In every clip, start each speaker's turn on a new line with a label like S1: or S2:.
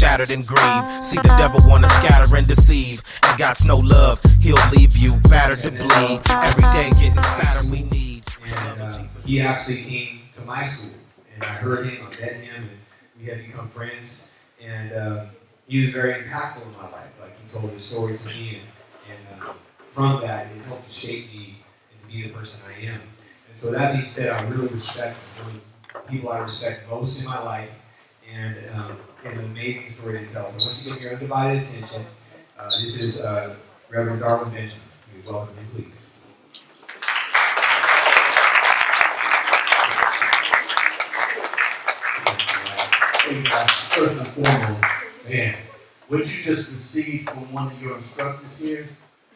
S1: shattered and grieve. See the devil wanna scatter and deceive, and God's no love, he'll leave you battered to bleed. Every day getting sadder we need.
S2: And he actually came to my school, and I heard him, I met him, and we had become friends. And he was very impactful in my life. Like, he told his story to me, and from that, it helped to shape me and to be the person I am. And so that being said, I really respect him. People I respect most in my life, and it's an amazing story to tell. So once you get your undivided attention, this is Reverend Darwin Benjamin. We welcome him, please.
S3: First and foremost, man, what you just received from one of your instructors here,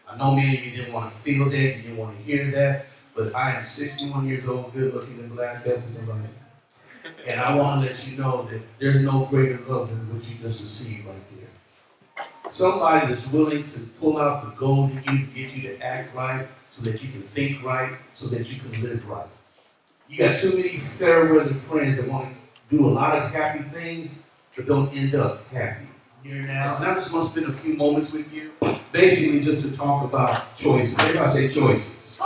S3: I know many of you didn't want to feel that, you didn't want to hear that, but I am 61 years old, good looking and black, definitely somebody. And I want to let you know that there's no greater love than what you just received right there. Somebody that's willing to pull out the gold in you to get you to act right, so that you can think right, so that you can live right. You got too many fair weather friends that want to do a lot of happy things, but don't end up happy. Here now, and I'm just going to spend a few moments with you, basically just to talk about choices. Everybody say choices.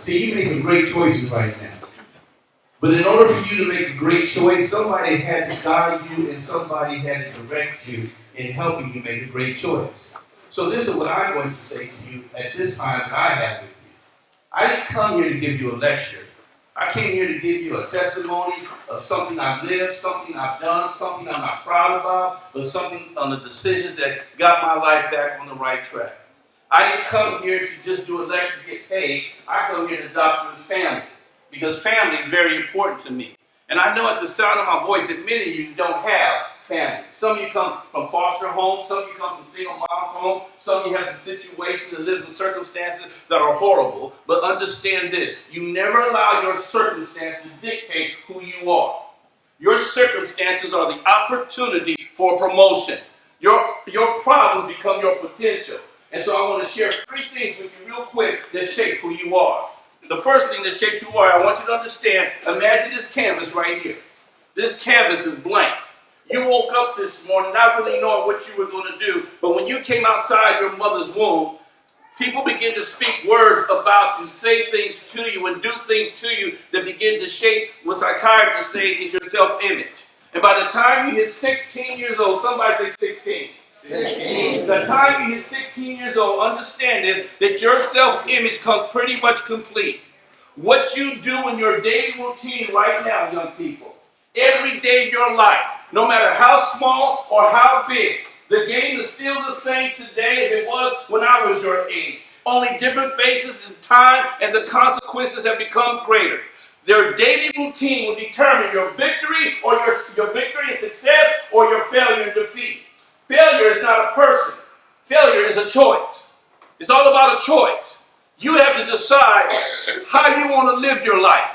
S3: See, you make some great choices right now. But in order for you to make a great choice, somebody had to guide you and somebody had to direct you in helping you make a great choice. So this is what I'm going to say to you at this time that I have with you. I didn't come here to give you a lecture. I came here to give you a testimony of something I've lived, something I've done, something I'm not proud about, but something on a decision that got my life back on the right track. I didn't come here to just do a lecture to get paid. I come here to adopt you as family, because family is very important to me. And I know at the sound of my voice that many of you don't have family. Some of you come from foster homes, some of you come from single mom's home, some of you have some situations and lives in circumstances that are horrible. But understand this, you never allow your circumstance to dictate who you are. Your circumstances are the opportunity for promotion. Your problems become your potential. And so I want to share 3 things with you real quick that shape who you are. The first thing that shapes who you are, I want you to understand, imagine this canvas right here. This canvas is blank. You woke up this morning not really knowing what you were going to do, but when you came outside your mother's womb, people begin to speak words about you, say things to you, and do things to you that begin to shape what psychiatrists say is your self-image. And by the time you hit 16 years old, somebody say 16. 16. The time you hit 16 years old, understand this, that your self-image comes pretty much complete. What you do in your daily routine right now, young people, every day of your life, no matter how small or how big, the game is still the same today as it was when I was your age. Only different phases in time and the consequences have become greater. Their daily routine will determine your victory or your victory and success or your failure and defeat. Failure is not a person. Failure is a choice. It's all about a choice. You have to decide how you want to live your life.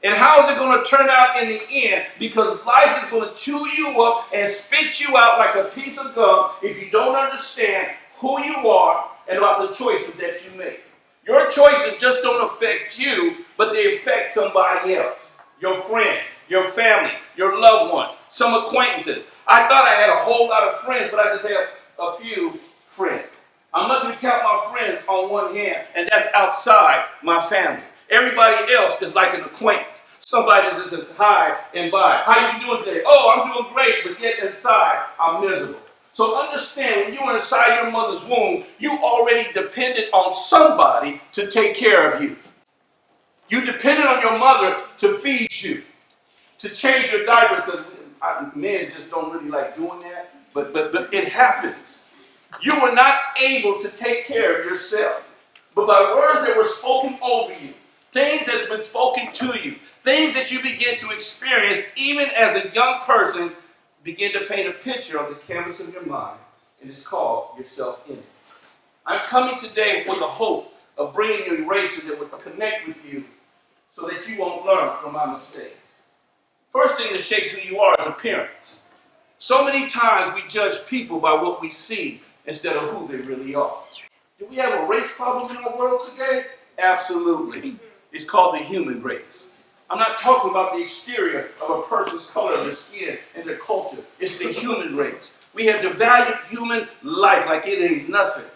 S3: And how is it going to turn out in the end? Because life is going to chew you up and spit you out like a piece of gum if you don't understand who you are and about the choices that you make. Your choices just don't affect you, but they affect somebody else. Your friends, your family, your loved ones, some acquaintances. I thought I had a whole lot of friends, but I just have a few friends. I'm lucky to count my friends on one hand, and that's outside my family. Everybody else is like an acquaintance. Somebody just says hi and bye. How you doing today? Oh, I'm doing great, but yet inside, I'm miserable. So understand, when you were inside your mother's womb, you already depended on somebody to take care of you. You depended on your mother to feed you, to change your diapers, because men just don't really like doing that, but it happens. You were not able to take care of yourself. But by words that were spoken over you, things that's been spoken to you, things that you begin to experience even as a young person, begin to paint a picture on the canvas of your mind, and it's called your self-image. I'm coming today with the hope of bringing you erasers that will connect with you so that you won't learn from my mistakes. First thing that shapes who you are is appearance. So many times we judge people by what we see instead of who they really are. Do we have a race problem in our world today? Absolutely. It's called the human race. I'm not talking about the exterior of a person's color of their skin and their culture. It's the human race.
S4: We have devalued human life like it ain't nothing.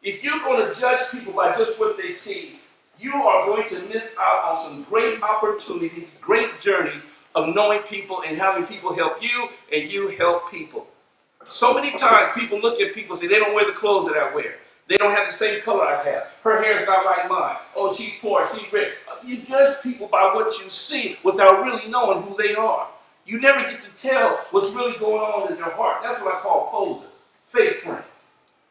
S4: If you're going to judge people by just what they see, you are going to miss out on some great opportunities, great journeys of knowing people and having people help you and you help people. So many times people look at people and say they don't wear the clothes that I wear. They don't have the same color I have. Her hair is not like mine. Oh, she's poor, she's rich. You judge people by what you see without really knowing who they are. You never get to tell what's really going on in their heart. That's what I call posers, fake friends.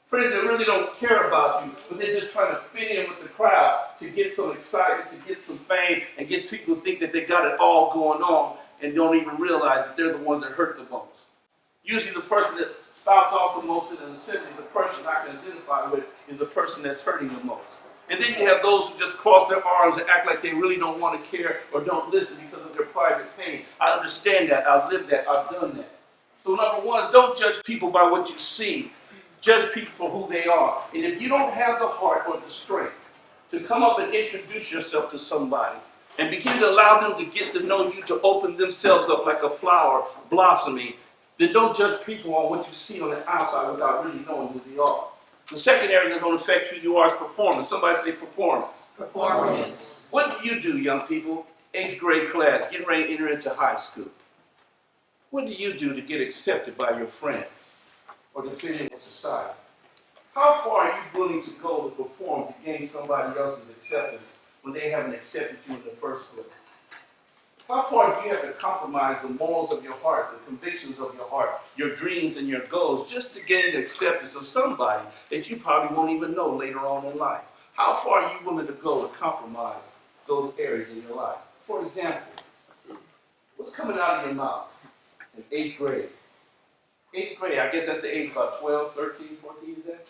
S4: Friends that really don't care about you, but they're just trying to fit in with the crowd to get some excitement, to get some fame, and get people to think that they got it all going on and don't even realize that they're the ones that hurt the most. Usually the person that stops off the most in an assembly, the person I can identify with, is the person that's hurting the most. And then you have those who just cross their arms and act like they really don't want to care or don't listen because of their private pain. I understand that. I've lived that. I've done that. So number one is don't judge people by what you see. Judge people for who they are. And if you don't have the heart or the strength to come up and introduce yourself to somebody and begin to allow them to get to know you, to open themselves up like a flower blossoming, then don't judge people on what you see on the outside without really knowing who they are. The second area that's going to affect who you are is performance. Somebody say performance.
S5: Performance.
S4: What do you do, young people? 8th grade class, getting ready to enter into high school. What do you do to get accepted by your friends or to fit in with society? How far are you willing to go to perform to gain somebody else's acceptance when they haven't accepted you in the first place? How far do you have to compromise the morals of your heart, the convictions of your heart, your dreams and your goals, just to gain the acceptance of somebody that you probably won't even know later on in life? How far are you willing to go to compromise those areas in your life? For example, what's coming out of your mouth in 8th grade? 8th grade, I guess that's the age about 12, 13, 14, is that?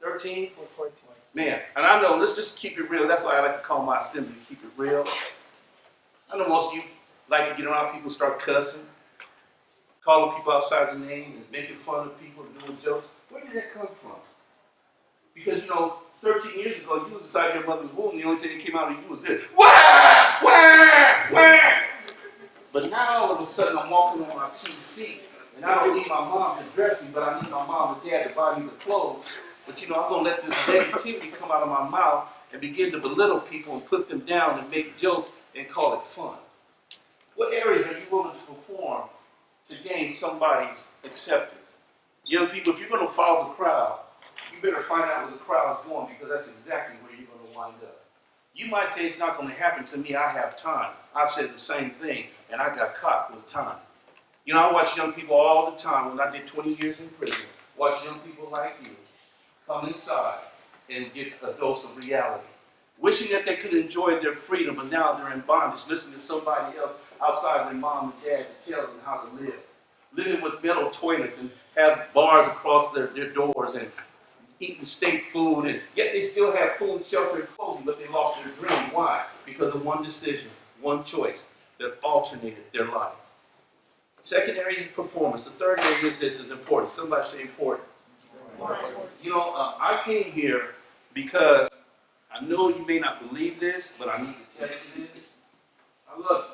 S4: 13?
S5: 14.
S4: Man, and I know, let's just keep it real. That's why I like to call my assembly, keep it real. I know most of you like to get around people, start cussing, calling people outside the name and making fun of people and doing jokes. Where did that come from? Because, 13 years ago, you was inside your mother's womb, and the only thing that came out of you was this. Wah! Wah! Wah! But now, all of a sudden, I'm walking on my 2 feet, and I don't need my mom to dress me, but I need my mom and dad to buy me the clothes. But, I'm going to let this negativity come out of my mouth and begin to belittle people and put them down and make jokes and call it fun. What areas are you willing to perform to gain somebody's acceptance? Young people, if you're going to follow the crowd, you better find out where the crowd's going, because that's exactly where you're going to wind up. You might say it's not going to happen to me, I have time. I've said the same thing, and I got caught with time. I watch young people all the time. When I did 20 years in prison, watch young people like you come inside and get a dose of reality. Wishing that they could enjoy their freedom, but now they're in bondage, listening to somebody else outside their mom and dad to tell them how to live. Living with metal toilets and have bars across their doors and eating state food, and yet they still have food, shelter, and clothing, but they lost their dream. Why? Because of one decision, one choice that alternated their life. The second area is performance. The third area is this is important. Somebody say important. I came here because I know you may not believe this, but I need to tell you this. I love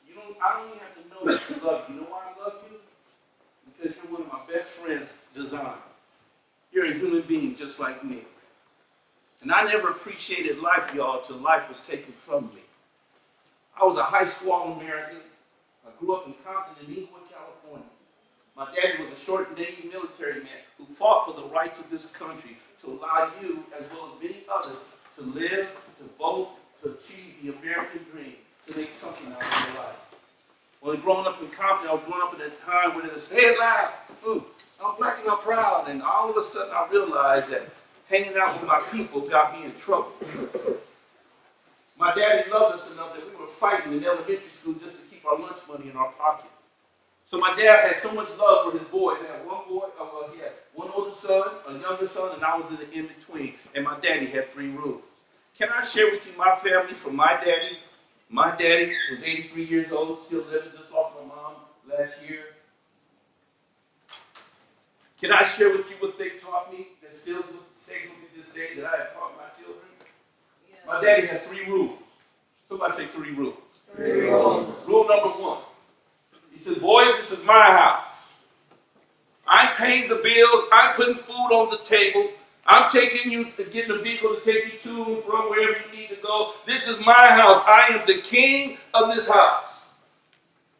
S4: you. I don't even have to know that you love you. You know why I love you? Because you're one of my best friends' design. You're a human being just like me. And I never appreciated life, y'all, till life was taken from me. I was a high school All-American. I grew up in Compton in Inglewood, California. My daddy was a short Navy military man who fought for the rights of this country to allow you, as well as many others, to live, to vote, to achieve the American dream, to make something out of your life. When growing up in Compton, I was growing up at a time where they say it loud, I'm black and I'm proud, and all of a sudden I realized that hanging out with my people got me in trouble. My daddy loved us enough that we were fighting in elementary school just to keep our lunch money in our pocket. So my dad had so much love for his boys. He had he had one older son, a younger son, and I was in the in-between. And my daddy had 3 rules. Can I share with you my family from my daddy? My daddy was 83 years old, still living, just lost my mom last year. Can I share with you what they taught me that stays with me this day that I have taught my children? Yeah. My daddy has 3 rules. Somebody say 3 rules.
S5: 3 rules.
S4: Rule number 1. He He said, boys, this is my house. I'm paying the bills. I'm putting food on the table. I'm taking you to get in a vehicle to take you to and from wherever you need to go. This is my house. I am the king of this house.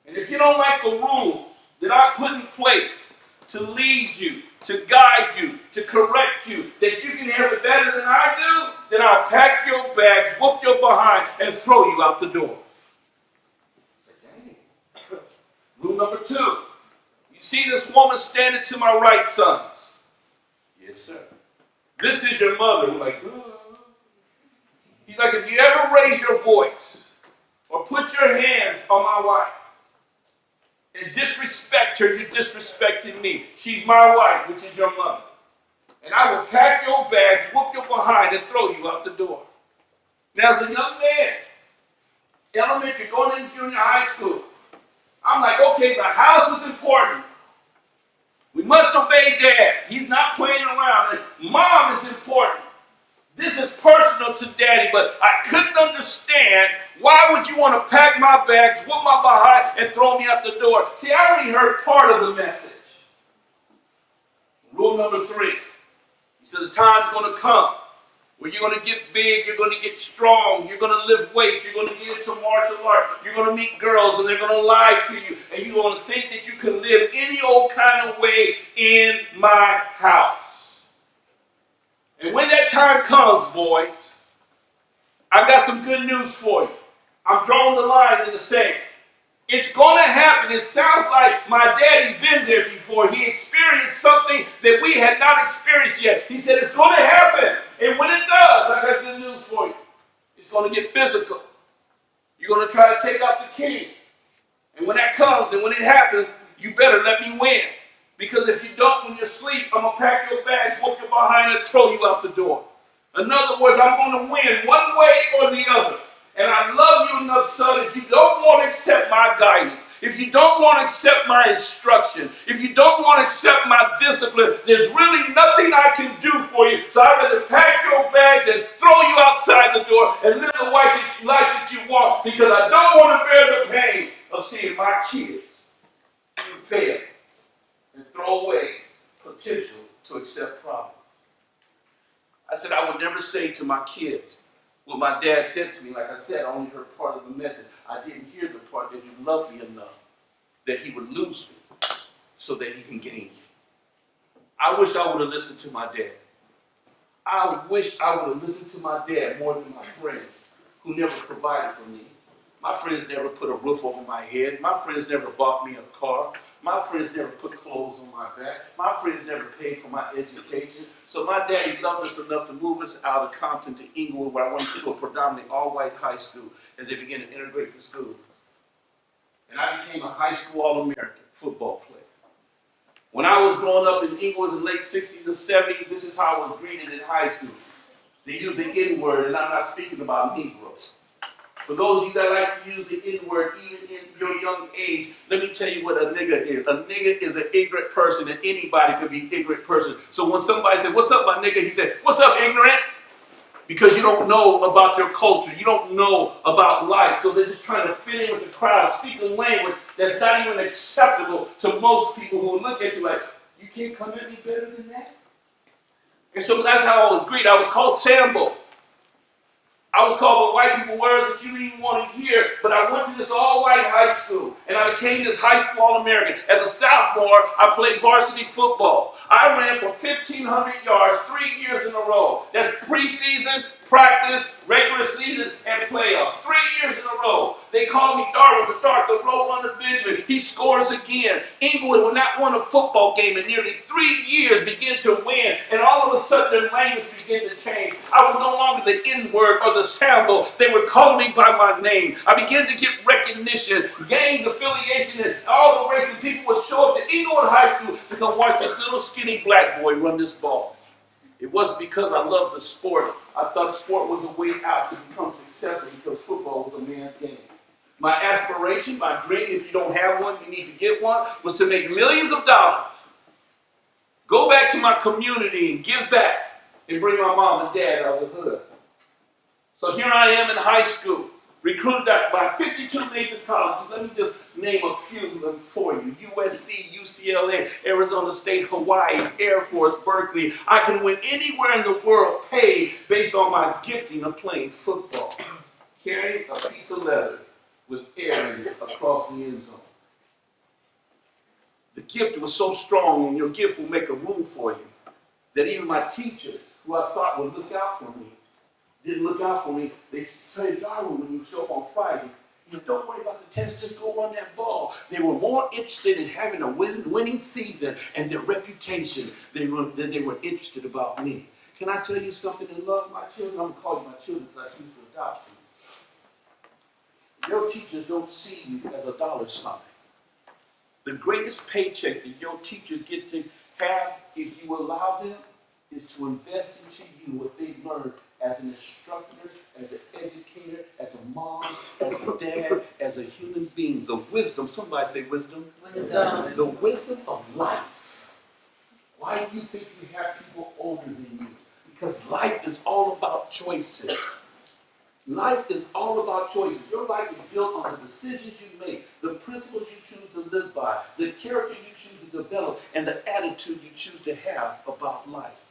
S4: And if you don't like the rules that I put in place to lead you, to guide you, to correct you, that you can have it better than I do, then I'll pack your bags, whoop your behind, and throw you out the door. Dang. Rule number 2. You see this woman standing to my right, sons? Yes, sir. This is your mother. We're like, oh. He's like, if you ever raise your voice or put your hands on my wife and disrespect her, you're disrespecting me. She's my wife, which is your mother. And I will pack your bags, whoop your behind, and throw you out the door. Now, as a young man, elementary, going into junior high school, I'm like, okay, the house is important. We must obey Dad. He's not playing around. And Mom is important. This is personal to Daddy, but I couldn't understand why would you want to pack my bags, whoop my behind, and throw me out the door. See, I only heard part of the message. Rule number 3. He said the time's going to come where you're going to get big, you're going to get strong, you're going to lift weights, you're going to get into martial art, you're going to meet girls and they're going to lie to you, and you're going to think that you can live any old kind of way in my house. And when that time comes, boys, I got some good news for you. I'm drawing the line in the sand. It's going to happen. It sounds like my daddy's been there before. He experienced something that we had not experienced yet. He said it's going to happen. And when it does, I got good news for you. It's going to get physical. You're going to try to take out the king. And when that comes and when it happens, you better let me win. Because if you don't, when you're asleep, I'm going to pack your bags, whoop your behind, and throw you out the door. In other words, I'm going to win one way or the other. And I love you enough, son, if you don't want to accept my guidance, if you don't want to accept my instruction, if you don't want to accept my discipline, there's really nothing I can do for you. So I'd rather pack your bags and throw you outside the door and live the life that you want, because I don't want to bear the pain of seeing my kids fail and throw away potential to accept problems. I said I would never say to my kids what my dad said to me. Like I said, I only heard part of the message. I didn't hear the part that he loved me enough that he would lose me so that he can gain you. I wish I would have listened to my dad. I wish I would have listened to my dad more than my friends who never provided for me. My friends never put a roof over my head. My friends never bought me a car. My friends never put clothes on my back. My friends never paid for my education. So my daddy loved us enough to move us out of Compton to Inglewood, where I went to a predominantly all-white high school as they began to integrate the school. And I became a high school All-American football player. When I was growing up in Inglewood in the late 60s and 70s, this is how I was greeted in high school. They used the N-word, and I'm not speaking about Negroes. For those of you that like to use the N-word even in your young age, let me tell you what a nigga is. A nigga is an ignorant person, and anybody could be an ignorant person. So when somebody said, "What's up, my nigga?" he said, "What's up, ignorant?" Because you don't know about your culture. You don't know about life. So they're just trying to fit in with the crowd, speaking language that's not even acceptable to most people who will look at you like, "You can't come at me better than that?" And so that's how I was greeted. I was called Sambo. I was called by white people words that you didn't even want to hear, but I went to this all-white high school, and I became this high school All-American. As a sophomore, I played varsity football. I ran for 1,500 yards 3 years in a row. That's preseason, practice, regular season, and playoffs. 3 years in a row. They called me Darwin, the Dark, the Roll Under Benjamin. He scores again. Inglewood will not win a football game in nearly 3 years, begin to win, and all of a sudden their language began to change. I was no longer the N-word or the Sambo. They were calling me by my name. I began to get recognition, gained affiliation, and all the races. People would show up to Inglewood High School to come watch this little skinny black boy run this ball. It wasn't because I loved the sport. I thought sport was a way out to become successful, because football was a man's game. My aspiration, my dream, if you don't have one, you need to get one, was to make millions of dollars, go back to my community and give back, and bring my mom and dad out of the hood. So here I am in high school. Recruited by 52 major colleges. Let me just name a few of them for you. USC, UCLA, Arizona State, Hawaii, Air Force, Berkeley. I can win anywhere in the world paid based on my gifting of playing football. Carrying a piece of leather with air in it across the end zone. The gift was so strong, and your gift will make a room for you, that even my teachers, who I thought would look out for me, didn't look out for me. They said, Darwin, when you show up on Friday, don't worry about the test, just go run that ball. They were more interested in having a winning season and their reputation than they were interested about me. Can I tell you something in love, my children? I'm going to call you my children because I choose to adopt you. Your teachers don't see you as a dollar sign. The greatest paycheck that your teachers get to have, if you allow them, is to invest into you what they've learned as an instructor, as an educator, as a mom, as a dad, as a human being. The wisdom, somebody say wisdom. Wisdom. The wisdom of life. Why do you think you have people older than you? Because life is all about choices. Life is all about choices. Your life is built on the decisions you make, the principles you choose to live by, the character you choose to develop, and the attitude you choose to have about life.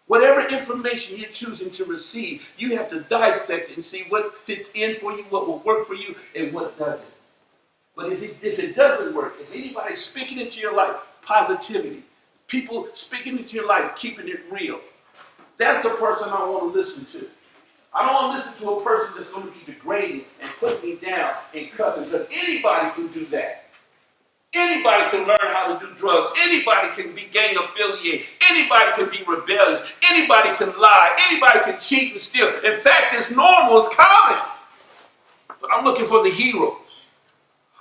S4: Whatever information you're choosing to receive, you have to dissect it and see what fits in for you, what will work for you, and what doesn't. But if it doesn't work, if anybody's speaking into your life, positivity, people speaking into your life, keeping it real, that's the person I want to listen to. I don't want to listen to a person that's going to be degrading and putting me down and cussing, because anybody can do that. Anybody can learn how to do drugs. Anybody can be gang affiliated. Anybody can be rebellious. Anybody can lie. Anybody can cheat and steal. In fact, it's normal. It's common. But I'm looking for the heroes.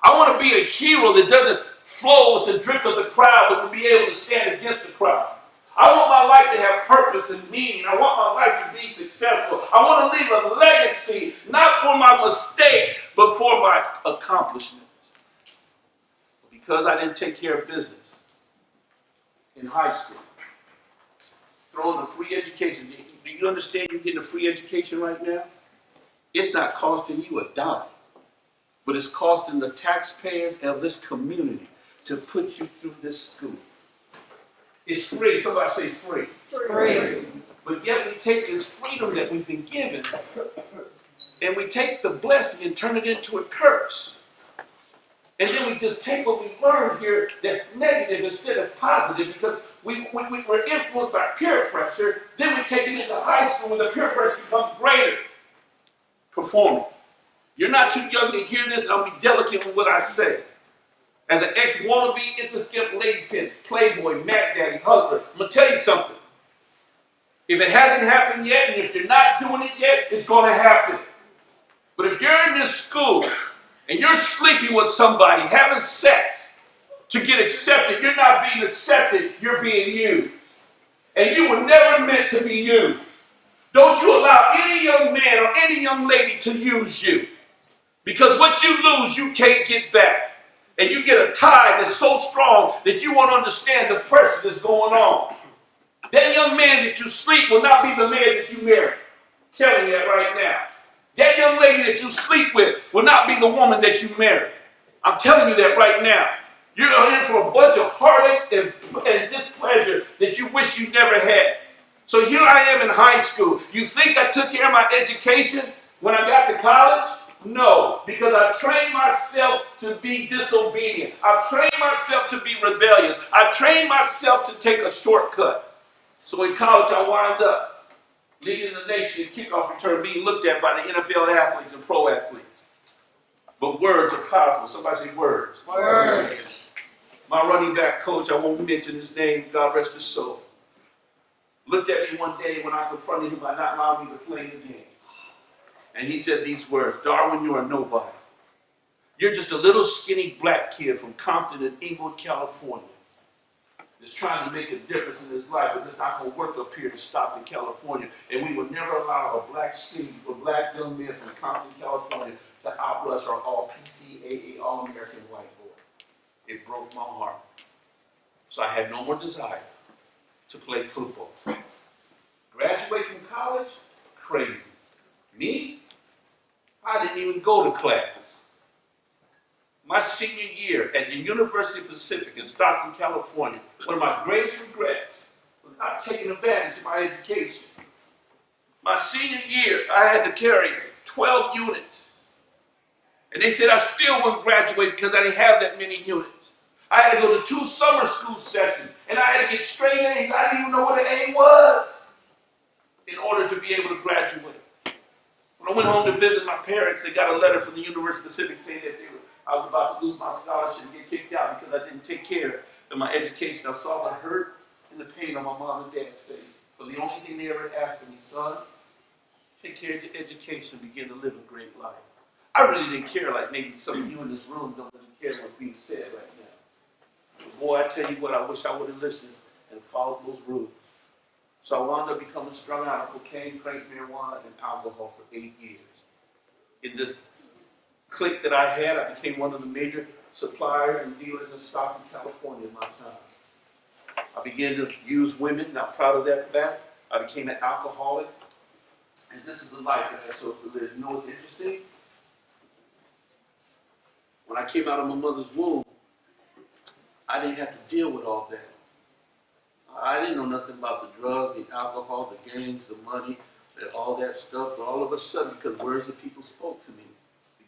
S4: I want to be a hero that doesn't flow with the drift of the crowd, but will be able to stand against the crowd. I want my life to have purpose and meaning. I want my life to be successful. I want to leave a legacy, not for my mistakes, but for my accomplishments. Because I didn't take care of business in high school. Throwing a free education. Do you understand you're getting a free education right now? It's not costing you a dime, but it's costing the taxpayers of this community to put you through this school. It's free. Somebody say free. Free. But yet we take this freedom that we've been given and we take the blessing and turn it into a curse. And then we just take what we learned here that's negative instead of positive, because we're influenced by peer pressure. Then we take it into high school when the peer pressure becomes greater. Performing. You're not too young to hear this. I'll be delicate with what I say. As an ex-wannabe, inter-skip, ladies pin, playboy, Mac Daddy, hustler, I'm going to tell you something. If it hasn't happened yet, and if you're not doing it yet, it's going to happen. But if you're in this school and you're sleeping with somebody, having sex to get accepted, you're not being accepted, you're being used. And you were never meant to be used. Don't you allow any young man or any young lady to use you. Because what you lose, you can't get back. And you get a tie that's so strong that you won't understand the pressure that's going on. That young man that you sleep will not be the man that you marry. I'm telling you that right now. That young lady that you sleep with will not be the woman that you marry. I'm telling you that right now. You're in for a bunch of heartache and displeasure that you wish you never had. So here I am in high school. You think I took care of my education when I got to college? No, because I trained myself to be disobedient. I've trained myself to be rebellious. I've trained myself to take a shortcut. So in college, I wound up leading the nation in kickoff return, being looked at by the NFL athletes and pro athletes. But words are powerful. Somebody say words. Words. My running back coach, I won't mention his name, God rest his soul, looked at me one day when I confronted him by not allowing me to play the game. And he said these words, Darwin, you are nobody. You're just a little skinny black kid from Compton in Inglewood, California, that's trying to make a difference in his life, but it's not going to work up here to stop in California. And we would never allow a black young man from Compton, California to outrush our all-PCAA, all-American white boy. It broke my heart. So I had no more desire to play football. Graduate from college? Crazy. Me? I didn't even go to class. My senior year at the University of Pacific in Stockton, California, one of my greatest regrets was not taking advantage of my education. My senior year, I had to carry 12 units. And they said I still wouldn't graduate because I didn't have that many units. I had to go to 2 summer school sessions, and I had to get straight A's. I didn't even know what an A was in order to be able to graduate. When I went home to visit my parents, they got a letter from the University of Pacific saying that I was about to lose my scholarship and get kicked out because I didn't take care of my education. I saw the hurt and the pain on my mom and dad's face. But the only thing they ever asked of me, son, take care of your education and begin to live a great life. I really didn't care like maybe some of you in this room don't really care what's being said right now. But boy, I tell you what, I wish I would have listened and followed those rules. So I wound up becoming strung out on cocaine, crack, marijuana, and alcohol for 8 years. In this clique that I had, I became one of the major suppliers and dealers in Stockton, California in my time. I began to use women, not proud of that fact. I became an alcoholic. And this is the life that I chose to live. You know what's interesting? When I came out of my mother's womb, I didn't have to deal with all that. I didn't know nothing about the drugs, the alcohol, the gangs, the money, and all that stuff. But all of a sudden, because words of people spoke to me,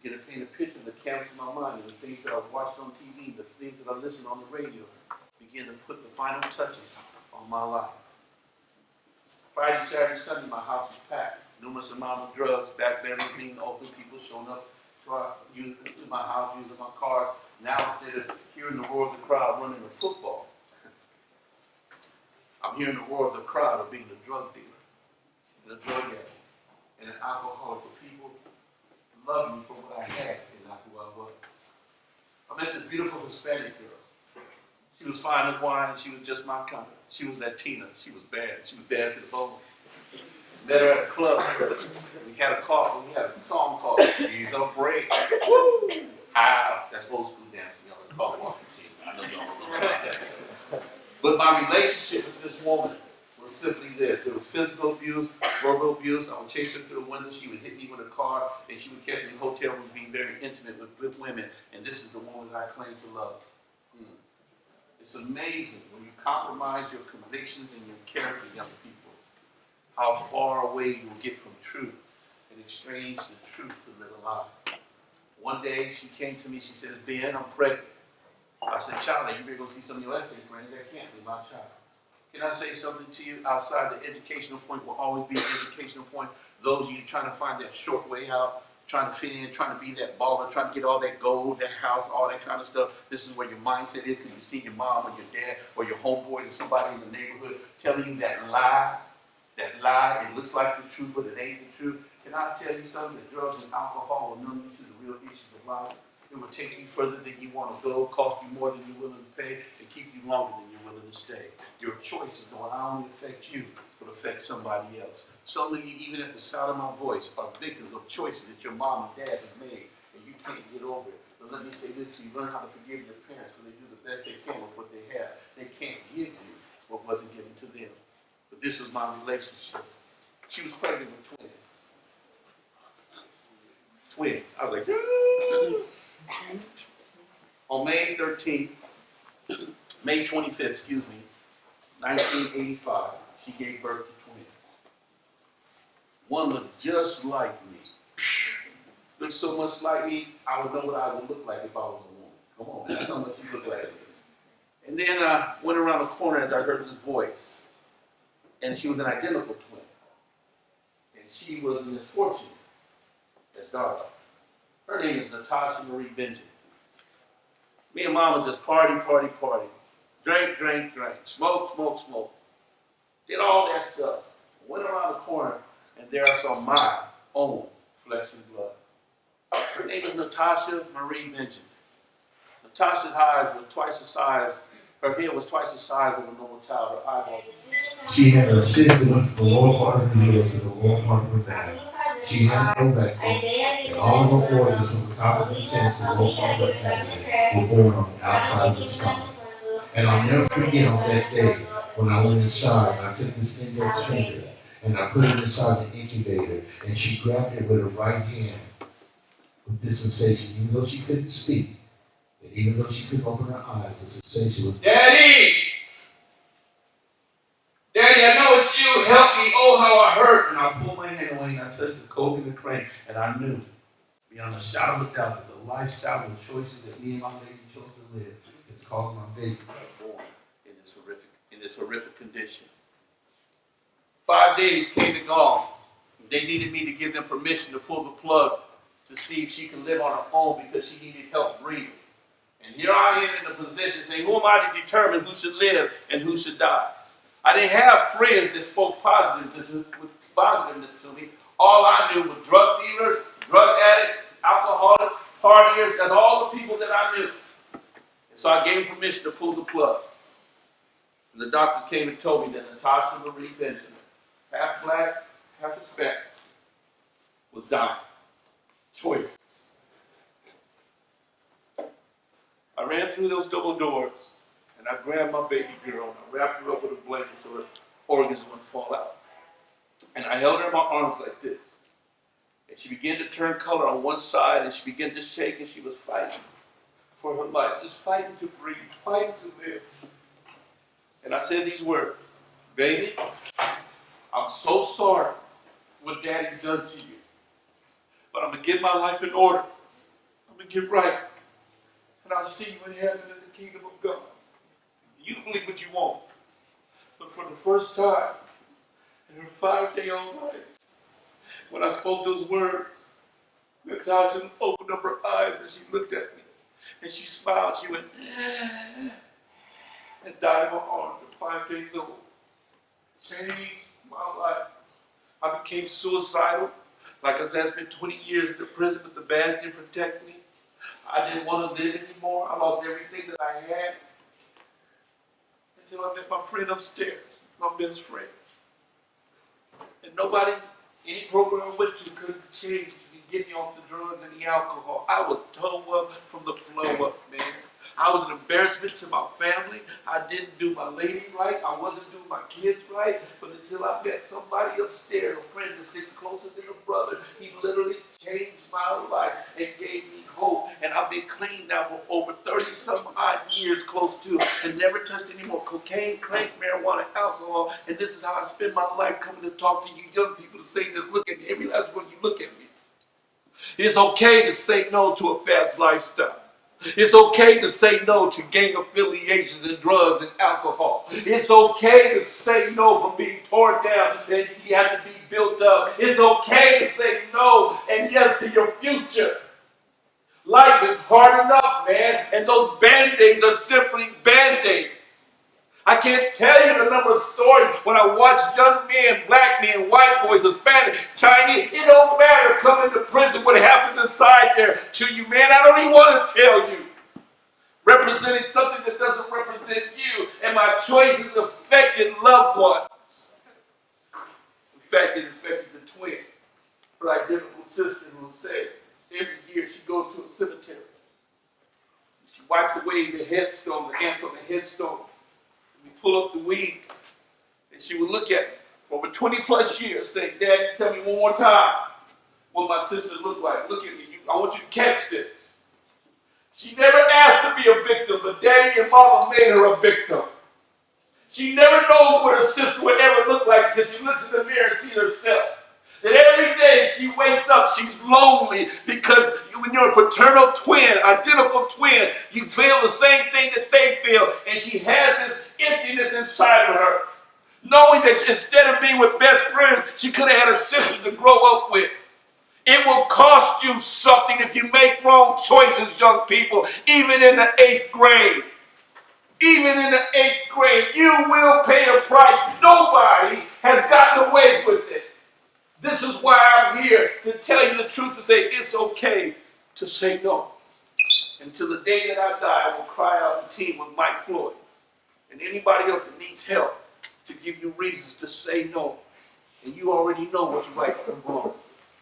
S4: began to paint a picture of the canvas in my mind, and the things that I watched on TV, the things that I listened on the radio, began to put the final touches on my life. Friday, Saturday, Sunday, my house was packed. Numerous amount of drugs, back then being open, people showing up to my house, using my cars. Now instead of hearing the roar of the crowd running a football, I'm hearing the roar of the crowd of being a drug dealer, and a drug addict, and an alcoholic for people loving me for what I had and not who I was. I met this beautiful Hispanic girl. She was fine as wine, and she was just my kind. She was Latina. She was bad. She was bad to the bone. Met her at a club. We had a song called She's a Break. Woo! That's old school dancing, y'all. It's called Washington Machine. I know y'all don't know about that. But my relationship with this woman was simply this. There was physical abuse, verbal abuse. I would chase her through the window. She would hit me with a car, and she would catch me in hotel rooms being very intimate with women. And this is the woman that I claim to love. It's amazing when you compromise your convictions and your character, young people, how far away you will get from truth and exchange the truth to live a lie. One day she came to me, she says, Ben, I'm pregnant. I said, Charlie, you better go see some of your essay friends. That can't be my child. Can I say something to you? Outside the educational point will always be an educational point. Those of you trying to find that short way out, trying to fit in, trying to be that baller, trying to get all that gold, that house, all that kind of stuff. This is where your mindset is because you see your mom or your dad or your homeboy or somebody in the neighborhood telling you that lie. That lie, it looks like the truth, but it ain't the truth. Can I tell you something? That drugs and alcohol will numb you to the real issues of life. It will take you further than you want to go, cost you more than you're willing to pay, and keep you longer than you're willing to stay. Your choices don't only affect you, but affect somebody else. Some of you, even at the sound of my voice, are victims of choices that your mom and dad have made, and you can't get over it. But let me say this to you, learn how to forgive your parents when they do the best they can with what they have. They can't give you what wasn't given to them. But this is my relationship. She was pregnant with twins. Twins. I was like, on May 13th, May 25th, 1985, she gave birth to twins. One looked just like me. Looked so much like me, I would know what I would look like if I was a woman. Come on, man, that's how much she looked like me. And then I went around the corner as I heard this voice. And she was an identical twin. And she was misfortunate as Darwin. Her name is Natasha Marie Benjamin. Me and Mama just party. Drink. Smoke. Did all that stuff. Went around the corner, and there I saw my own flesh and blood. Her name is Natasha Marie Benjamin. Natasha's eyes were twice the size. Her head was twice the size of a normal child. Her eyeballs.
S3: She had a cyst that went from the lower part of her head to the lower part of her back. She had no rectum, and all of her organs from the top of her chest to the lower part of her back were born on the outside of her stomach. And I'll never forget on that day when I went inside and I took this index finger and I put it inside the incubator and she grabbed it with her right hand with this sensation, even though she couldn't speak, and even though she couldn't open her eyes, the sensation was, Daddy! Daddy, I know it's you. Help me. Oh, how I hurt. And I pulled my hand away and I touched the coke and the crank, and I knew, beyond a shadow of a doubt, that the lifestyle and choices that me and my lady chose to live has caused my baby to be born in this horrific condition. 5 days came and gone. They needed me to give them permission to pull the plug to see if she could live on her own because she needed help breathing. And here I am in the position saying, who am I to determine who should live and who should die? I didn't have friends that spoke positiveness to me. All I knew was drug dealers, drug addicts, alcoholics, partiers. That's all the people that I knew. And so I gave them permission to pull the plug. And the doctors came and told me that Natasha Marie Benjamin, half black, half Hispanic, was dying. Choices. I ran through those double doors, and I grabbed my baby girl, and I wrapped her up with a blanket so her organs wouldn't fall out. And I held her in my arms like this. And she began to turn color on one side, and she began to shake, and she was fighting for her life, just fighting to breathe, fighting to live. And I said these words, baby, I'm so sorry what Daddy's done to you. But I'm going to get my life in order. I'm going to get right. And I'll see you in heaven in the kingdom of God. You believe what you want. But for the first time in her 5-day-old life, when I spoke those words, Natasha opened up her eyes and she looked at me. And she smiled. She went, and died in my arms at 5 days old. Changed my life. I became suicidal. Like I said, I spent 20 years in the prison, but the badge didn't protect me. I didn't want to live anymore. I lost everything that I had. Until I met my friend upstairs, my best friend. And nobody, any program I went to couldn't change me, get me off the drugs and the alcohol. I was toe up from the flow up, man. I was an embarrassment to my family. I didn't do my lady right. I wasn't doing my kids right. But until I met somebody upstairs, a friend that sticks closer than a brother, he literally changed my life and gave me hope. And I've been clean now for over 30-some-odd years, close to, and never touched any more cocaine, crank, marijuana, alcohol. And this is how I spend my life coming to talk to you young people to say this. Look at me. Every last one of you look at me. It's okay to say no to a fast lifestyle. It's okay to say no to gang affiliations and drugs and alcohol. It's okay to say no from being torn down and you have to be built up. It's okay to say no and yes to your future. Life is hard enough, man, and those Band-Aids are simply Band-Aids. I can't tell you the number of stories when I watch young men, black men, white boys, Hispanic, Chinese. It don't matter coming to prison what happens inside there to you, man. I don't even want to tell you. Representing something that doesn't represent you, and my choices affected loved ones. In fact, it affected the twin, her identical sister who said every year she goes to a cemetery. She wipes away the headstone, the ants on the headstone. We pull up the weeds, and she would look at me for over 20 plus years, say, Daddy, tell me one more time what my sister looked like. Look at me. I want you to catch this. She never asked to be a victim, but Daddy and Mama made her a victim. She never knows what her sister would ever look like until she looks in the mirror and sees herself. That every day she wakes up, she's lonely because when you're a paternal twin, identical twin, you feel the same thing that they feel, and she has this emptiness inside of her. Knowing that instead of being with best friends, she could have had a sister to grow up with. It will cost you something if you make wrong choices, young people, even in the 8th grade. Even in the 8th grade, you will pay a price. Nobody has gotten away with it. This is why I'm here to tell you the truth and say it's okay to say no. Until the day that I die, I will cry out the team with Mike Floyd and anybody else that needs help to give you reasons to say no. And you already know what's right from wrong.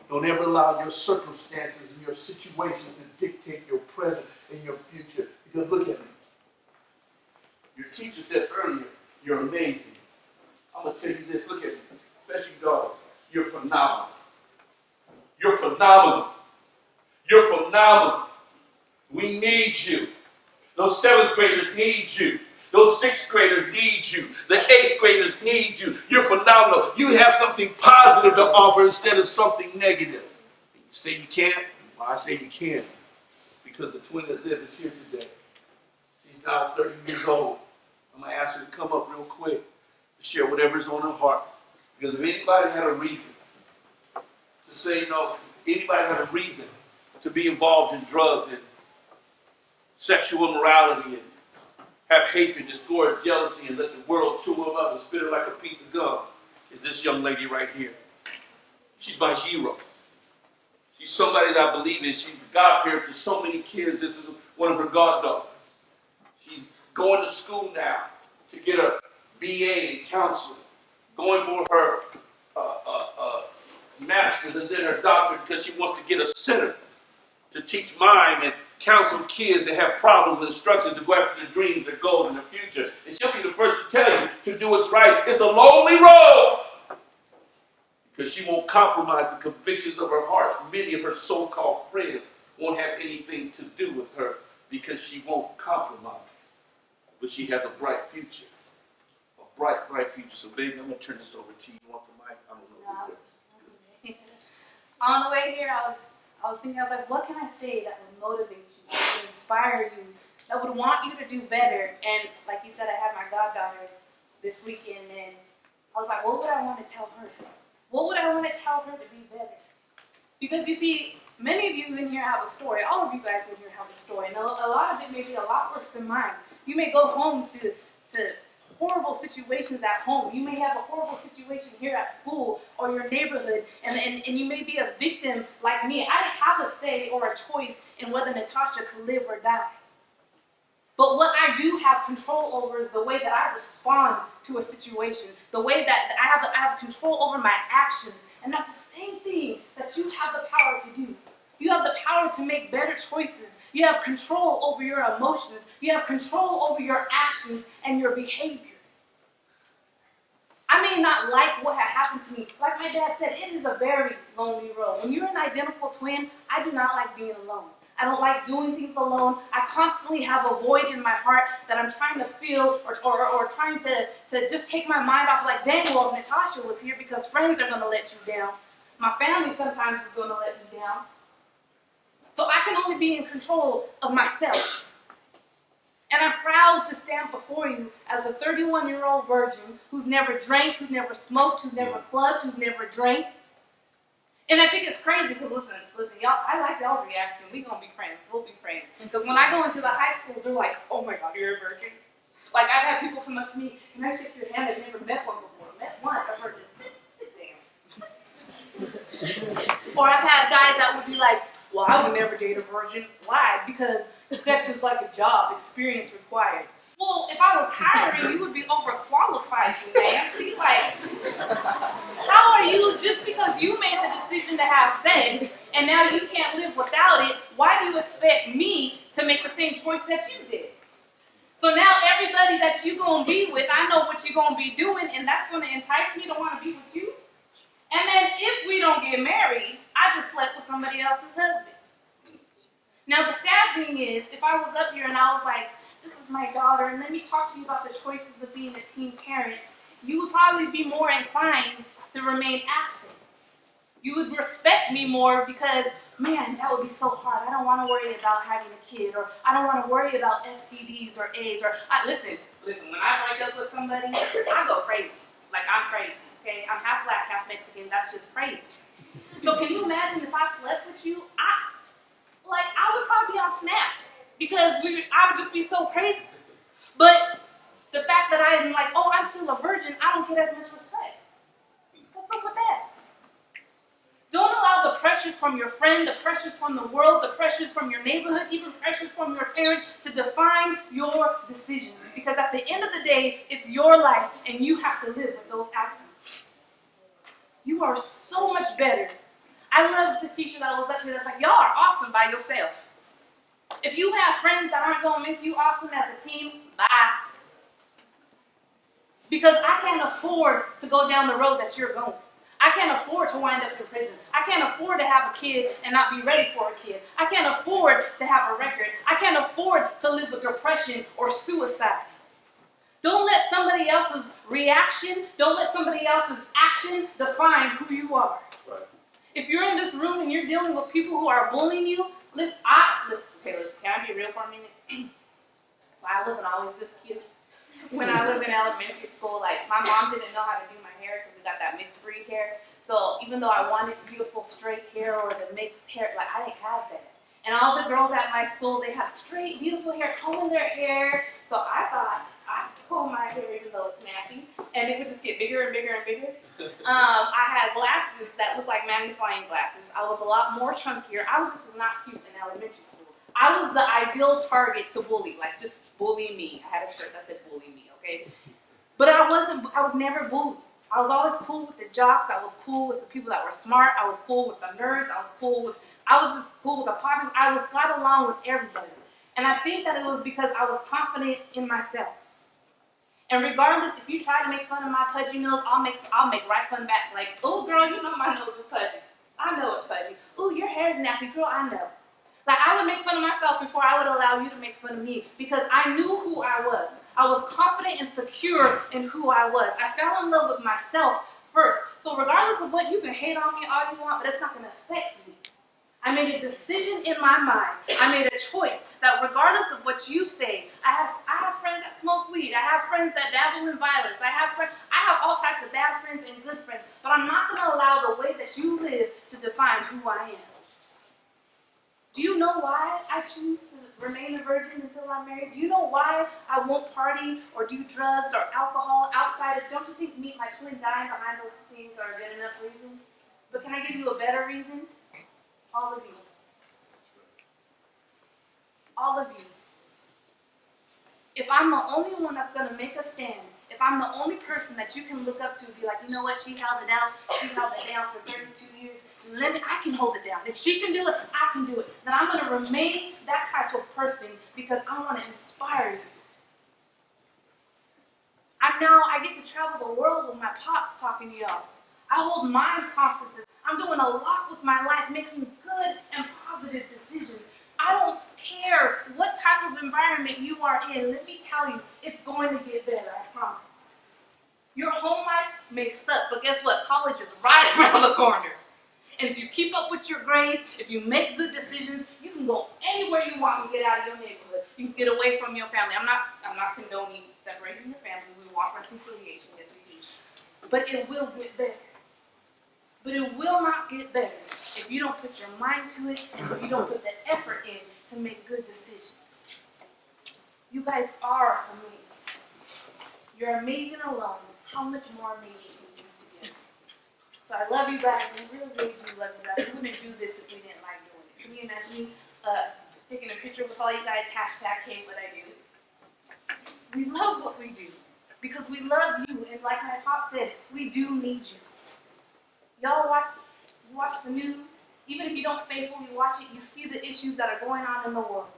S3: Don't ever allow your circumstances and your situations to dictate your present and your future. Because look at me. Your teacher said earlier, you're amazing. I'm going to tell you this. Look at me. Especially daughters. You're phenomenal. You're phenomenal.
S4: You're phenomenal. We need you. Those 7th graders need you. Those 6th graders need you. The 8th graders need you. You're phenomenal. You have something positive to offer instead of something negative. You say you can't? Well, I say you can. Because the twin that lived is here today. She's now 30 years old. I'm going to ask her to come up real quick to share whatever's on her heart. Because if anybody had a reason to say, anybody had a reason to be involved in drugs and sexual immorality and have hatred, discord, jealousy, and let the world chew them up and spit it like a piece of gum, is this young lady right here. She's my hero. She's somebody that I believe in. She's the godparent to so many kids. This is one of her goddaughters. She's going to school now to get a BA in counseling, going for her master's and then her doctorate because she wants to get a center to teach mime and counsel kids that have problems and instructions to go after their dreams, their goals, and their future. And she'll be the first to tell you to do what's right. It's a lonely road because she won't compromise the convictions of her heart. Many of her so-called friends won't have anything to do with her because she won't compromise. But she has a bright future. A bright, bright future. So, baby, I'm going to turn this over to you. You want the mic? I don't know.
S5: No. On the way here, I was thinking, I was like, what can I say that would motivate you, that would inspire you, that would want you to do better? And like you said, I had my goddaughter this weekend, and I was like, what would I want to tell her? What would I want to tell her to be better? Because you see, many of you in here have a story. All of you guys in here have a story, and a lot of it may be a lot worse than mine. You may go home to horrible situations at home. You may have a horrible situation here at school or your neighborhood, and you may be a victim like me. I didn't have a say or a choice in whether Natasha could live or die. But what I do have control over is the way that I respond to a situation, the way that I have control over my actions. And that's the same thing that you have the power to do. You have the power to make better choices. You have control over your emotions. You have control over your actions and your behavior. I may not like what had happened to me. Like my dad said, it is a very lonely road. When you're an identical twin, I do not like being alone. I don't like doing things alone. I constantly have a void in my heart that I'm trying to fill or trying to just take my mind off. Like, dang, well, if Natasha was here, because friends are going to let you down. My family sometimes is going to let me down. So I can only be in control of myself. And I'm proud to stand before you as a 31-year-old virgin who's never drank, who's never smoked, who's never clubbed, who's never drank. And I think it's crazy because, listen, y'all, I like y'all's reaction. We're going to be friends. We'll be friends. Because when I go into the high schools, they're like, oh my God, you're a virgin. Like, I've had people come up to me, can I shake your hand? I've never met one before. Met one, a virgin. Sit down. Or I've had guys that would be like, well, I would never date a virgin. Why? Because sex is like a job, experience required. Well, if I was hiring, you would be overqualified, you nasty. Like, how are you, just because you made the decision to have sex, and now you can't live without it, why do you expect me to make the same choice that you did? So now everybody that you're going to be with, I know what you're going to be doing, and that's going to entice me to want to be with you. And then if we don't get married, I just slept with somebody else's husband. Now the sad thing is, if I was up here and I was like, this is my daughter, and let me talk to you about the choices of being a teen parent, you would probably be more inclined to remain absent. You would respect me more because, man, that would be so hard. I don't want to worry about having a kid, or I don't want to worry about STDs or AIDS, or, listen, when I break up with somebody, I go crazy. Like, I'm crazy, okay? I'm half black, half Mexican. That's just crazy. So can you imagine if I slept with you? I would probably be on Snap because I would just be so crazy. But the fact that I'm like, oh, I'm still a virgin, I don't get as much respect. What's up with that? Don't allow the pressures from your friend, the pressures from the world, the pressures from your neighborhood, even pressures from your parents to define your decision. Because at the end of the day, it's your life and you have to live with those outcomes. You are so much better. I love the teacher that was up here that's like, y'all are awesome by yourself. If you have friends that aren't going to make you awesome as a team, bye. Because I can't afford to go down the road that you're going. I can't afford to wind up in prison. I can't afford to have a kid and not be ready for a kid. I can't afford to have a record. I can't afford to live with depression or suicide. Don't let somebody else's reaction, don't let somebody else's action define who you are.
S4: Right.
S5: If you're in this room and you're dealing with people who are bullying you, listen, can I be real for a minute? So I wasn't always this cute. When I was in elementary school, like, my mom didn't know how to do my hair because we got that mixed breed hair. So even though I wanted beautiful straight hair or the mixed hair, like, I didn't have that. And all the girls at my school, they had straight, beautiful hair, combing their hair. So I thought I'd comb my hair even though it's nappy, and it would just get bigger and bigger and bigger. I had glasses that looked like magnifying glasses. I was a lot more chunkier. I was just not cute in elementary school. I was the ideal target to bully, like, just bully me. I had a shirt that said bully me, okay? But I was never bullied. I was always cool with the jocks. I was cool with the people that were smart. I was cool with the nerds. I was just cool with the popular. I got along with everybody. And I think that it was because I was confident in myself. And regardless, if you try to make fun of my pudgy nose, I'll make right fun back. Like, oh girl, you know my nose is pudgy. I know it's pudgy. Oh, your hair's nappy, girl, I know. Like, I would make fun of myself before I would allow you to make fun of me because I knew who I was. I was confident and secure in who I was. I fell in love with myself first. So regardless of what, you can hate on me all you want, but it's not going to affect me. I made a decision in my mind. I made a choice that regardless of what you say, I have friends that smoke weed. I have friends that dabble in violence. I have all types of bad friends and good friends. But I'm not going to allow the way that you live to define who I am. Do you know why I choose to remain a virgin until I'm married? Do you know why I won't party or do drugs or alcohol outside of, don't you think me, my twin dying behind those things are a good enough reason? But can I give you a better reason? All of you. All of you. If I'm the only one that's going to make a stand, if I'm the only person that you can look up to and be like, you know what, she held it down for 32 years, I can hold it down. If she can do it, I can do it. Then I'm going to remain that type of person because I want to inspire you. I get to travel the world with my pops talking to y'all. I hold mind conferences. I'm doing a lot with my life, making good and positive decisions. I don't care what type of environment you are in. Let me tell you, it's going to get better, I promise. Your home life may suck, but guess what? College is right around the corner. And if you keep up with your grades, if you make good decisions, you can go anywhere you want and get out of your neighborhood. You can get away from your family. I'm not condoning separating your family. We want reconciliation, yes we do. But it will get better. But it will not get better if you don't put your mind to it and if you don't put the effort in to make good decisions. You guys are amazing. You're amazing alone. How much more amazing can you be together? So I love you guys. We really, really do love you guys. We wouldn't do this if we didn't like doing it. Can you imagine me taking a picture with all you guys, #hate what I do? We love what we do because we love you. And like my pop said, we do need you. Y'all watch the news. Even if you don't faithfully watch it, you see the issues that are going on in the world.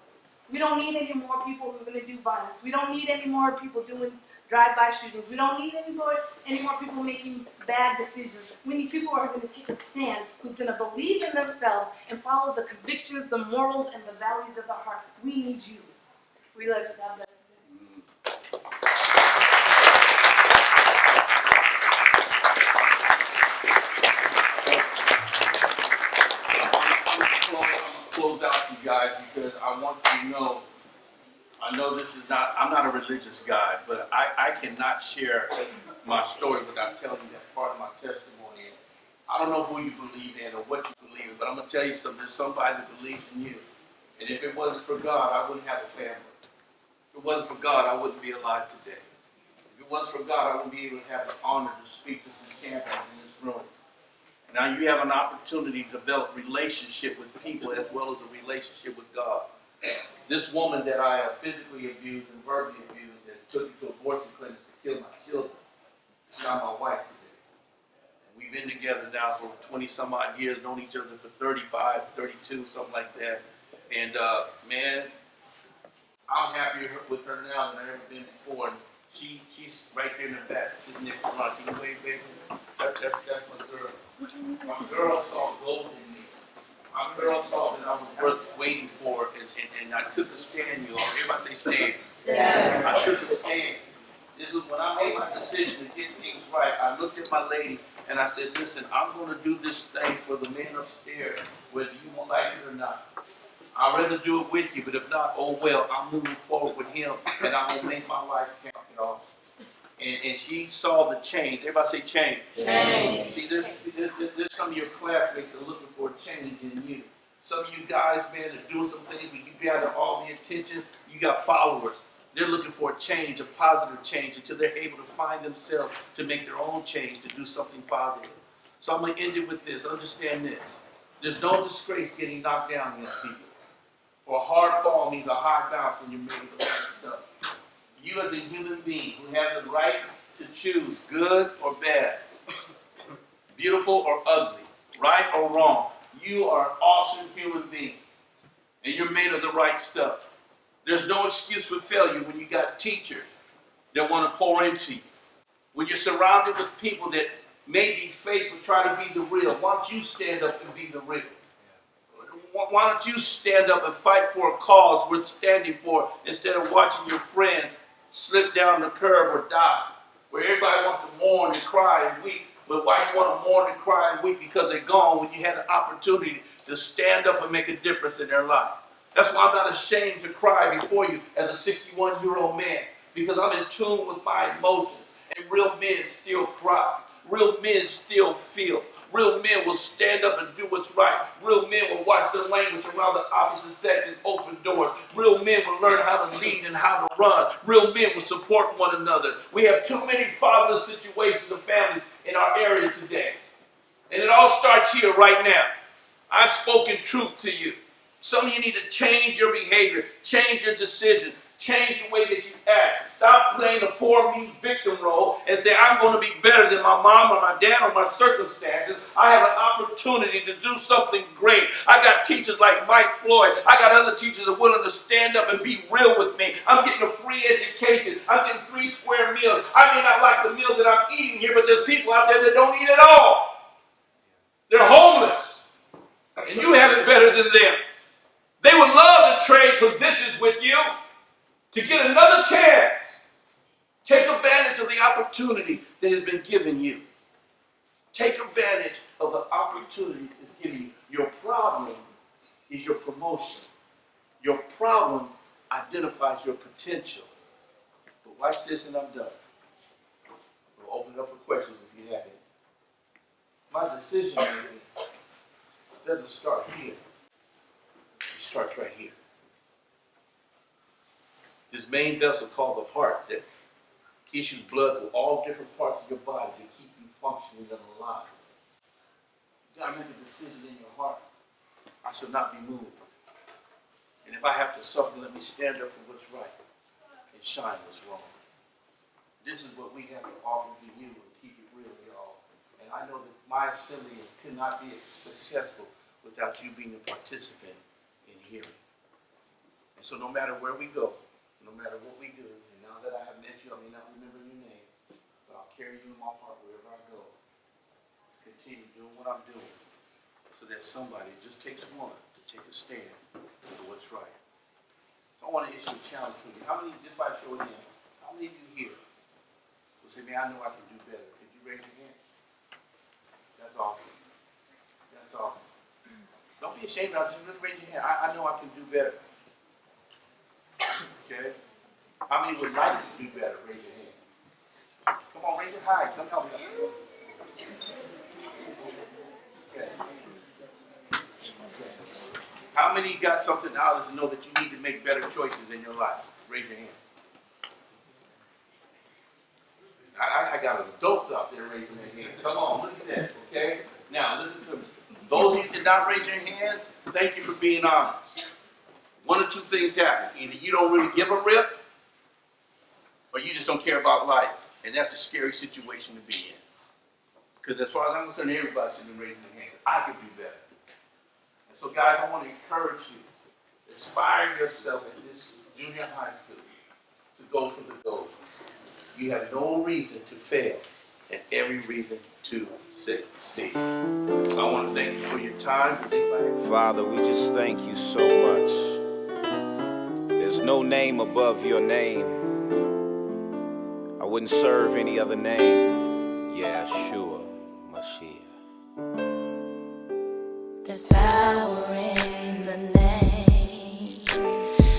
S5: We don't need any more people who are going to do violence. We don't need any more people doing drive-by shootings. We don't need any more people making bad decisions. We need people who are going to take a stand, who's going to believe in themselves and follow the convictions, the morals, and the values of the heart. We need you. We love you. God bless you.
S4: Close out, you guys, because I want you to know, I know I'm not a religious guy, but I cannot share my story without telling you that part of my testimony. I don't know who you believe in or what you believe in, but I'm going to tell you something. There's somebody that believes in you. And if it wasn't for God, I wouldn't have a family. If it wasn't for God, I wouldn't be alive today. If it wasn't for God, I wouldn't be able to have the honor to speak to some champions in this room. Now you have an opportunity to develop relationship with people as well as a relationship with God. This woman that I have physically abused and verbally abused and took me to abortion clinics to kill my children is now my wife today. And we've been together now for 20 some odd years, known each other for 35, 32, something like that. And man, I'm happier with her now than I've ever been before. And She's right there in the back, sitting next to Ron. Can you wave, baby? That's my girl. My girl saw gold in me. My girl saw that I was worth waiting for, and I took a stand, y'all. Everybody say stand. I took a stand. This is when I made my decision to get things right. I looked at my lady and I said, listen, I'm going to do this thing for the man upstairs, whether you won't like it or not. I'd rather do it with you, but if not, oh well, I'm moving forward with him, and I'm going to make my life count, y'all. And she saw the change. Everybody say change. Change. See, there's some of your classmates that are looking for a change in you. Some of you guys, man, are doing some things, but you gather all the attention. You got followers. They're looking for a change, a positive change, until they're able to find themselves to make their own change, to do something positive. So I'm going to end it with this. Understand this. There's no disgrace getting knocked down, young people. For a hard fall means a high bounce when you're making the right stuff. You as a human being who have the right to choose good or bad, beautiful or ugly, right or wrong, you are an awesome human being. And you're made of the right stuff. There's no excuse for failure when you got teachers that want to pour into you. When you're surrounded with people that may be fake but try to be the real, why don't you stand up and be the real? Why don't you stand up and fight for a cause worth standing for instead of watching your friends slip down the curb or die? Where everybody wants to mourn and cry and weep. But why you want to mourn and cry and weep? Because they're gone when you had an opportunity to stand up and make a difference in their life. That's why I'm not ashamed to cry before you as a 61-year-old man. Because I'm in tune with my emotions. And real men still cry. Real men still feel. Real men will stand up and do what's right. Real men will watch their language around the opposite sex and open doors. Real men will learn how to lead and how to run. Real men will support one another. We have too many fatherless situations of families in our area today. And it all starts here right now. I've spoken truth to you. Some of you need to change your behavior, change your decision, change the way that you act. Stop playing the poor me victim role and say, I'm going to be better than my mom or my dad or my circumstances. I have an opportunity to do something great. I got teachers like Mike Floyd. I got other teachers that are willing to stand up and be real with me. I'm getting a free education. I'm getting 3 square meals. I may not like the meal that I'm eating here, but there's people out there that don't eat at all. They're homeless. And you have it better than them. They would love to trade positions with you to get another chance. Take advantage of the opportunity that has been given you. Take advantage of the opportunity that's given you. Your problem is your promotion. Your problem identifies your potential. But watch this and I'm done. We'll open it up for questions if you have any. My decision making doesn't start here. It starts right here. This main vessel called the heart that issues blood to all different parts of your body to keep you functioning and alive. You got to make a decision in your heart. I shall not be moved. And if I have to suffer, let me stand up for what's right and shine what's wrong. This is what we have to offer to you and keep it real, y'all. And I know that my assembly could not be successful without you being a participant in hearing. And so no matter where we go, no matter what we do, and now that I have met you, I may not remember your name, but I'll carry you in my heart wherever I go. Continue doing what I'm doing so that somebody, it just takes one to take a stand for what's right. So I want to issue a challenge to you. How many, just by show of hands, how many of you here will say, man, I know I can do better? Could you raise your hand? That's awesome. That's awesome. Don't be ashamed of it. Just really raise your hand. I know I can do better. Okay? How many would like to do better? Raise your hand. Come on, raise it high. Some help me. Okay. How many got something out of to know that you need to make better choices in your life? Raise your hand. I got adults out there raising their hands. Come on, look at that. Okay? Now, listen to me. Those of you that did not raise your hand, thank you for being honest. One of two things happen. Either you don't really give a rip, or you just don't care about life. And that's a scary situation to be in. Because as far as I'm concerned, everybody should be raising their hand. I could do better. And so guys, I want to encourage you. Inspire yourself at this junior high school to go for the gold. You have no reason to fail and every reason to succeed. So I want to thank you for your time.
S6: Father, we just thank you so much. There's no name above your name. I wouldn't serve any other name. Yeshua Mashiach.
S7: There's power in the name.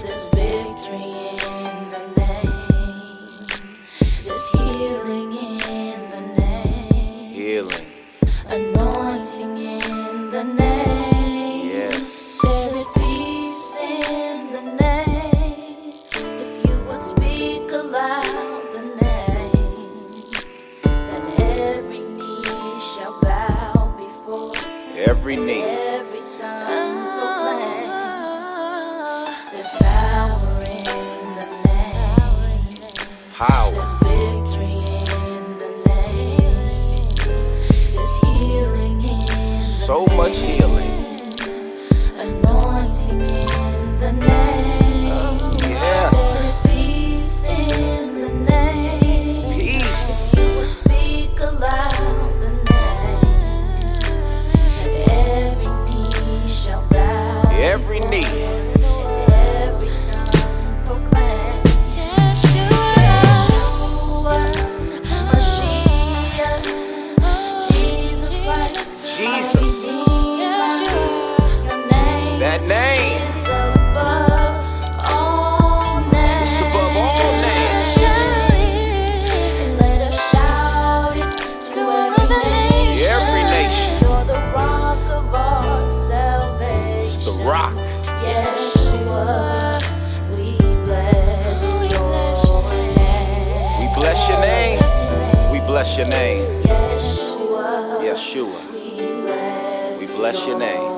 S7: There's victory in the name. There's healing in the name.
S6: Healing.
S7: Anointing in the name.
S6: Yes.
S7: There is peace in the name. If you would speak aloud the name, that every knee shall bow before.
S6: Every knee.
S7: Every tongue proclaim. There's power in the name.
S6: Power.
S7: There's victory in the name. There's healing in the
S6: So much healing.
S7: anointing in the name.
S6: Yes.
S7: There's peace in the name.
S6: Peace.
S7: You would speak aloud the name. Every knee shall bow.
S6: Every knee.
S7: Every tongue proclaim. Yeshua, Mashiach, Jesus Christ,
S6: Jesus.
S7: the name
S6: That name.
S7: is above all names.
S6: It's above all names.
S7: And let us shout it to every nation.
S6: Every nation.
S7: You're the rock of our salvation.
S6: It's the rock.
S7: Yeshua, we bless your name.
S6: We bless your name. We bless your name.
S7: Yeshua,
S6: Yeshua.
S7: we bless
S6: We bless your name.